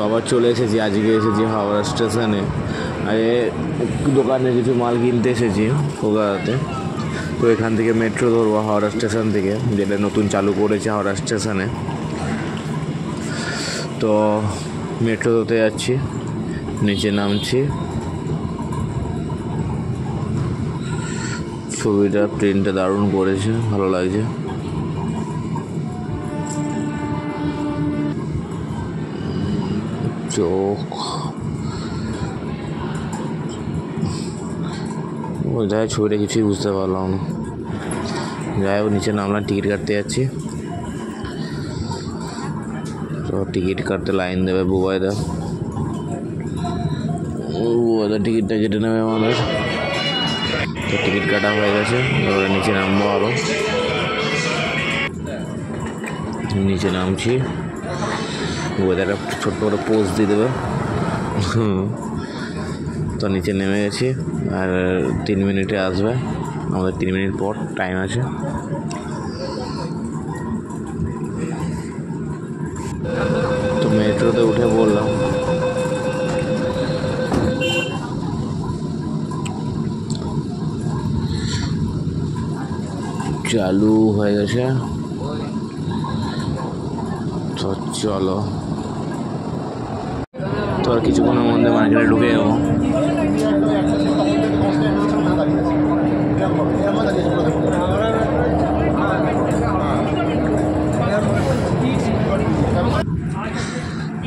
আবার চলে এসেছি, আজকে এসেছি হাওড়া স্টেশনে। আরে দোকানে কিছু মাল কিনতে এসেছি কলকাতাতে। তো এখান থেকে মেট্রো ধরবো হাওড়া স্টেশন থেকে, যেটা নতুন চালু করেছে হাওড়া স্টেশনে। তো মেট্রো ধরতে যাচ্ছি, নিচে নামছি। ছবিটা প্রিন্টটা দারুণ করেছে, ভালো লাগছে। চোখ যাই ছবিটা কিছুই বুঝতে পারলাম না। যাই হোক নিচে নামলাম, টিকিট কাটতে যাচ্ছি। তো টিকিট কাটতে লাইন দেবে বুবাইদা, টিকিটটা কেটে নেবে আমাদের। তো টিকিট কাটা হয়ে গেছে, এবারে নিচে নামবো। আরো নিচে নামছি, বুবাইদাটা ছোট্ট করে পোজ দিয়ে দেবে। তো নিচে নেমে গেছি, আর 3 মিনিটে আসবে। আমাদের 3 মিনিট পর টাইম আছে। তো মেট্রোতে উঠে বললাম, চালু হয়ে গেছে। তো চলো, তো আর কিছুক্ষণের মধ্যে মার্কেটে ঢুকে যাবো।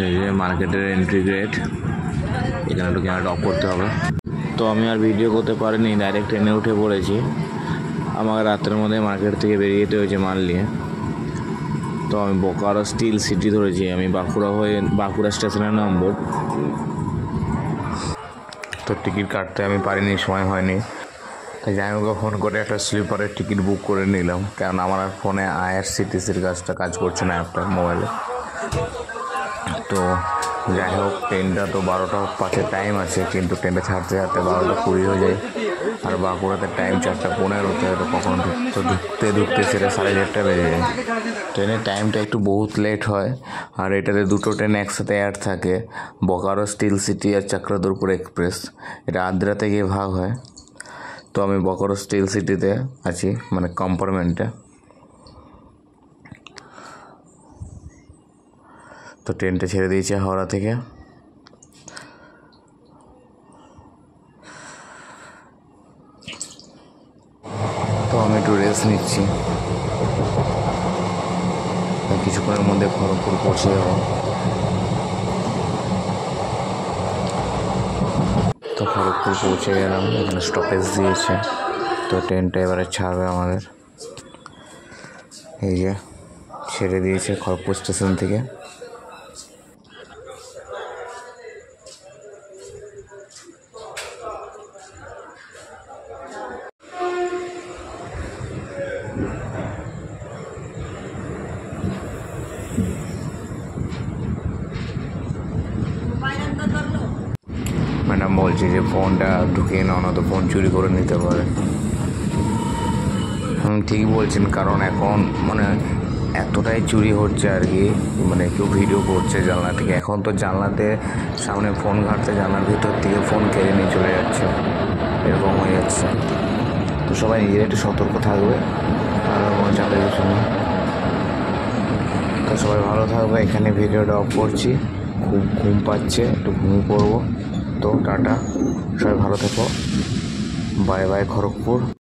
এই যে মার্কেটের এন্ট্রি গেট, এখানে একটু ক্যামেরাটা অফ করতে হবে। তো আমি আর ভিডিও করতে পারিনি, ডাইরেক্ট ট্রেনে উঠে পড়েছি। আমাকে রাতের মধ্যে মার্কেট থেকে বেরিয়ে যেতে হয়েছে মাল নিয়ে। তো আমি বোকারো স্টিল সিটি ধরেছি, আমি বাঁকুড়া স্টেশনে নামবো। তো টিকিট কাটতে আমি পারিনি, সময় হয়নি। তাই জামাইবাবুকে ফোন করে একটা স্লিপারের টিকিট বুক করে নিলাম, কারণ আমার আর ফোনে আইআরসিটিসির কাজ করছে না অ্যাপটা মোবাইলে। তো যাই হোক, ট্রেনটা তো 12টা 5 টাইম আছে, কিন্তু ট্রেনটা ছাড়তে 12টা 20 হয়ে যায়। আর বাঁকুড়াতে টাইম 4টা 15-তে, তো কখনো ঢুকতে সেটা 1:30টা বেজে যায়। ট্রেনের টাইমটা একটু বহুত লেট হয়। আর এটাতে 2টো ট্রেন একসাথে অ্যাড থাকে, বোকারো স্টিল সিটি আর চক্রধরপুর এক্সপ্রেস। এটা আদ্রাতে গিয়ে ভাগ হয়। তো আমি বোকারো স্টিল সিটিতে আছি, মানে কম্পার্টমেন্টে। তো ট্রেনটা ছেড়ে দিয়েছে হাওড়া থেকে। তো আমি একটু রেস্ট নিচ্ছি, কিছুক্ষণের মধ্যে খড়গপুর পৌঁছে যাব। তো খড়গপুর পৌঁছে গেলাম, এখানে স্টপেজ দিয়েছে। তো ট্রেনটা এবারে ছাড়বে আমাদের। এই যে ছেড়ে দিয়েছে খড়গপুর স্টেশন থেকে। ম্যাডাম বলছি যে ফোনটা ঢুকিয়ে নাও, না তো ফোন চুরি করে নিতে পারে। ঠিকই বলছেন, কারণ এখন মানে এতটাই চুরি হচ্ছে আর কি, মানে কেউ ভিডিও করছে জানলা থেকে। এখন তো জানলাতে সামনে ফোন ঘাঁটতে জানলার ভিতর থেকে ফোন কেড়ে নিয়ে চলে যাচ্ছে, এরকম হয়ে যাচ্ছে। তো সবাই নিজেরা একটু সতর্ক থাকবে, আর কোনো চাপের কিছু নেই। তো সবাই ভালো থাকবে। এখানে ভিডিওটা অফ করছি, খুব ঘুম পাচ্ছে, একটু ঘুমিয়ে পড়বো। তো টাটা, সবাই ভালো থেকো, বাই বাই খড়গপুর।